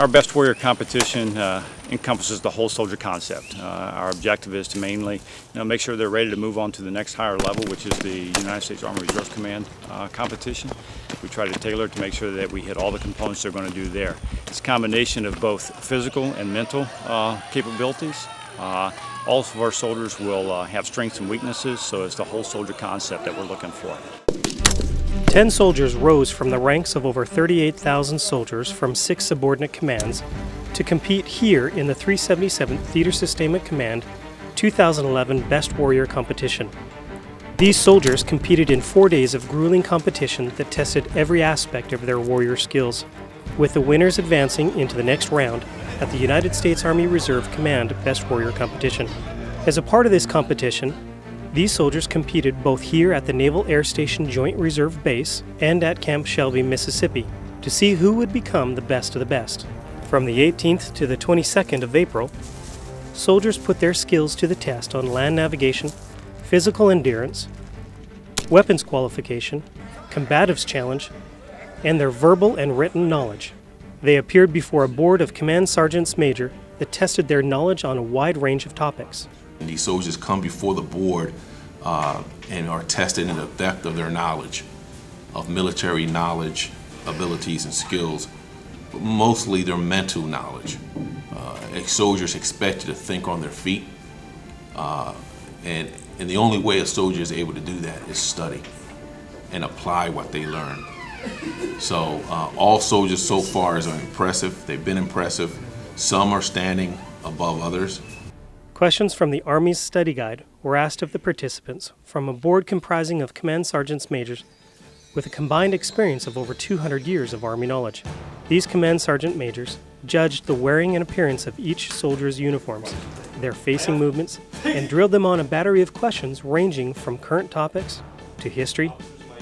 Our Best Warrior competition encompasses the whole soldier concept. Our objective is to mainly make sure they're ready to move on to the next higher level, which is the United States Army Reserve Command competition. We try to tailor it to make sure that we hit all the components they're going to do there. It's a combination of both physical and mental capabilities. All of our soldiers will have strengths and weaknesses, so it's the whole soldier concept that we're looking for. 10 soldiers rose from the ranks of over 38,000 soldiers from 6 subordinate commands to compete here in the 377th Theater Sustainment Command 2011 Best Warrior competition. These soldiers competed in 4 days of grueling competition that tested every aspect of their warrior skills, with the winners advancing into the next round at the United States Army Reserve Command Best Warrior competition. As a part of this competition, these soldiers competed both here at the Naval Air Station Joint Reserve Base and at Camp Shelby, Mississippi, to see who would become the best of the best. From the 18th to the 22nd of April, soldiers put their skills to the test on land navigation, physical endurance, weapons qualification, combatives challenge, and their verbal and written knowledge. They appeared before a board of command sergeants major that tested their knowledge on a wide range of topics. These soldiers come before the board and are tested in the depth of their knowledge, of military knowledge, abilities, and skills, but mostly their mental knowledge. Soldiers expected to think on their feet, and the only way a soldier is able to do that is study and apply what they learn. So all soldiers so far are impressive. They've been impressive. Some are standing above others. Questions from the Army's study guide were asked of the participants from a board comprising of command sergeants majors with a combined experience of over 200 years of Army knowledge. These command sergeant majors judged the wearing and appearance of each soldier's uniforms, their facing movements, and drilled them on a battery of questions ranging from current topics to history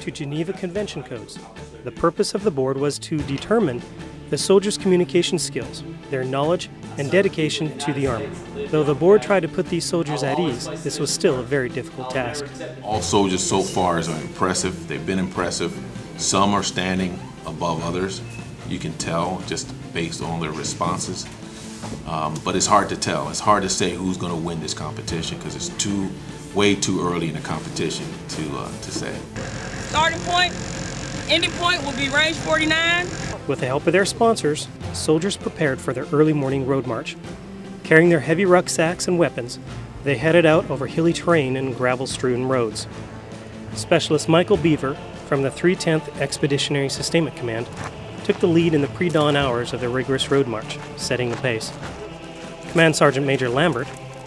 to Geneva Convention codes. The purpose of the board was to determine the soldiers' communication skills, their knowledge, and dedication to the Army. Though the board tried to put these soldiers at ease, this was still a very difficult task. All soldiers so far are impressive. They've been impressive. Some are standing above others. You can tell just based on their responses. But it's hard to tell. It's hard to say who's going to win this competition because it's way too early in the competition to say. Starting point, ending point will be range 49. With the help of their sponsors, soldiers prepared for their early morning road march. Carrying their heavy rucksacks and weapons, they headed out over hilly terrain and gravel-strewn roads. Specialist Michael Beaver from the 310th Expeditionary Sustainment Command took the lead in the pre-dawn hours of the rigorous road march, setting the pace. Command Sergeant Major Lambert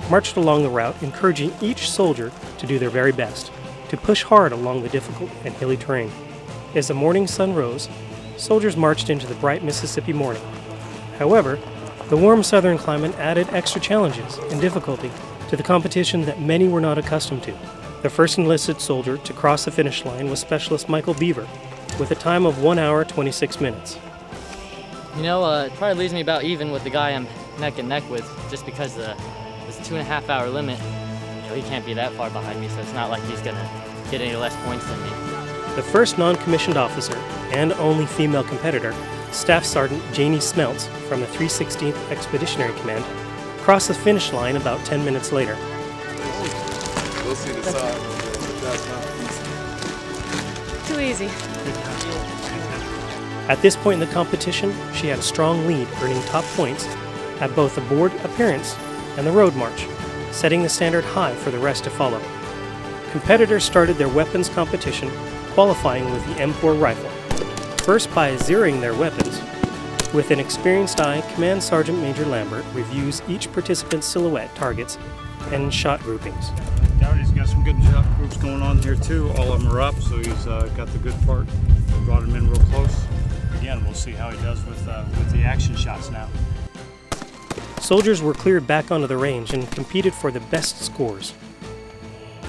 marched along the route, encouraging each soldier to do their very best, to push hard along the difficult and hilly terrain. As the morning sun rose, soldiers marched into the bright Mississippi morning. However, the warm southern climate added extra challenges and difficulty to the competition that many were not accustomed to. The first enlisted soldier to cross the finish line was Specialist Michael Beaver, with a time of 1 hour 26 minutes. You know, it probably leaves me about even with the guy I'm neck and neck with, just because this 2.5 hour limit, he can't be that far behind me, so it's not like he's gonna get any less points than me. The first non-commissioned officer and only female competitor, Staff Sergeant Janine Smeltz from the 316th Expeditionary Command, crossed the finish line about 10 minutes later. We'll see the side. That's not too easy. At this point in the competition, she had a strong lead, earning top points at both the board appearance and the road march, setting the standard high for the rest to follow. Competitors started their weapons competition qualifying with the M4 rifle, first by zeroing their weapons. With an experienced eye, Command Sergeant Major Lambert reviews each participant's silhouette targets and shot groupings. Dowdy's got some good shot groups going on here too. All of them are up, so he's got the good part. Brought him in real close. Again, we'll see how he does with the action shots now. Soldiers were cleared back onto the range and competed for the best scores.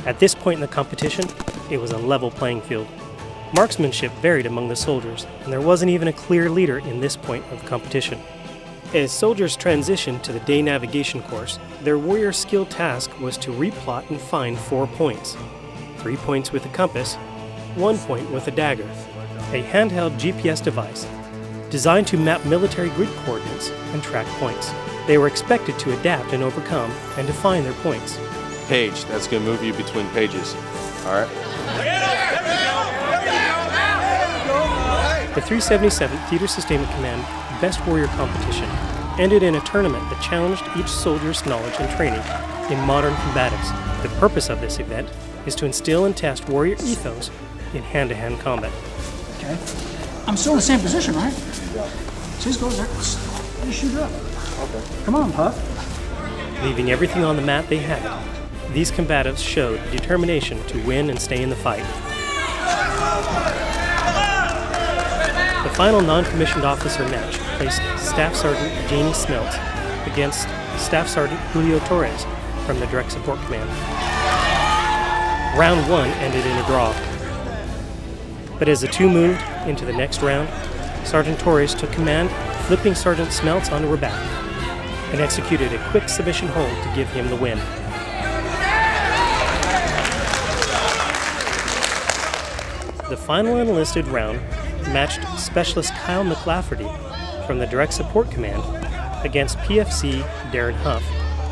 At this point in the competition, it was a level playing field. Marksmanship varied among the soldiers, and there wasn't even a clear leader in this point of the competition. As soldiers transitioned to the day navigation course, their warrior skill task was to replot and find 4 points. 3 points with a compass, 1 point with a dagger, a handheld GPS device, designed to map military grid coordinates and track points. They were expected to adapt and overcome and define their points. Page, that's going to move you between pages. All right? The 377th Theater Sustainment Command Best Warrior Competition ended in a tournament that challenged each soldier's knowledge and training in modern combatives. The purpose of this event is to instill and test warrior ethos in hand-to-hand combat. Okay. I'm still in the same position, right? Just go there. You shoot up. Okay. Come on, Puff. Leaving everything on the mat they had, these combatives showed determination to win and stay in the fight. The final non-commissioned officer match placed Staff Sergeant Janine Smeltz against Staff Sergeant Julio Torres from the Direct Support Command. Round 1 ended in a draw. But as the two moved into the next round, Sergeant Torres took command, flipping Sergeant Smeltz onto her back, and executed a quick submission hold to give him the win. The final enlisted round matched Specialist Kyle McLafferty from the Direct Support Command against PFC Darren Huff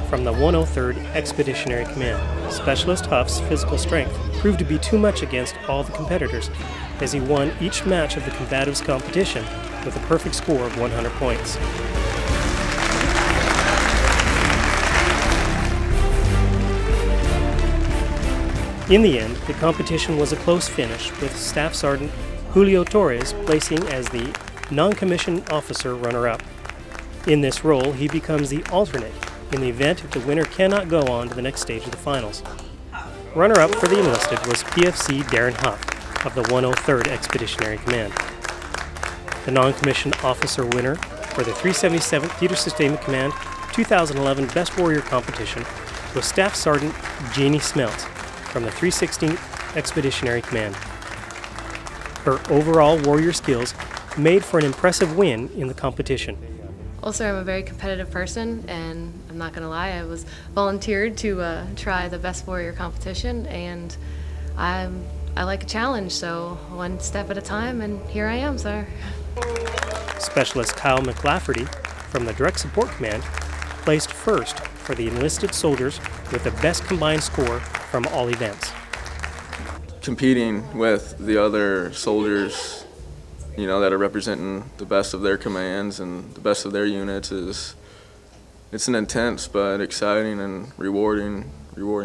from the 103rd Expeditionary Command. Specialist Huff's physical strength proved to be too much against all the competitors, as he won each match of the combatives competition with a perfect score of 100 points. In the end, the competition was a close finish, with Staff Sergeant Julio Torres placing as the non-commissioned officer runner-up. In this role, he becomes the alternate in the event if the winner cannot go on to the next stage of the finals. Runner-up for the enlisted was PFC Darren Huff of the 103rd Expeditionary Command. The non-commissioned officer winner for the 377th Theater Sustainment Command 2011 Best Warrior Competition was Staff Sergeant Janine Smeltz from the 316th Expeditionary Command. Her overall warrior skills made for an impressive win in the competition. Also, I'm a very competitive person, and I'm not going to lie, I was volunteered to try the Best Warrior competition, and I like a challenge, so one step at a time, and here I am, sir. Specialist Kyle McLafferty from the Direct Support Command placed first for the enlisted soldiers with the best combined score from all events. Competing with the other soldiers, you know, that are representing the best of their commands and the best of their units it's an intense but exciting and rewarding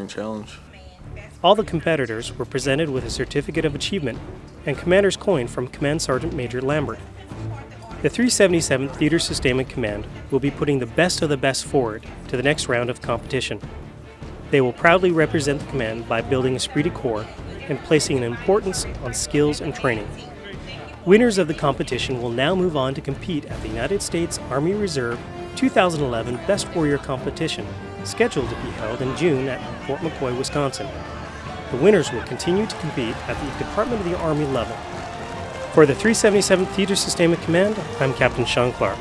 challenge. All the competitors were presented with a certificate of achievement and commander's coin from Command Sergeant Major Lambert. The 377th Theater Sustainment Command will be putting the best of the best forward to the next round of competition. They will proudly represent the command by building esprit de corps and placing an importance on skills and training. Winners of the competition will now move on to compete at the United States Army Reserve 2011 Best Warrior Competition, scheduled to be held in June at Fort McCoy, Wisconsin. The winners will continue to compete at the Department of the Army level. For the 377th Theater Sustainment Command, I'm Captain Sean Clark.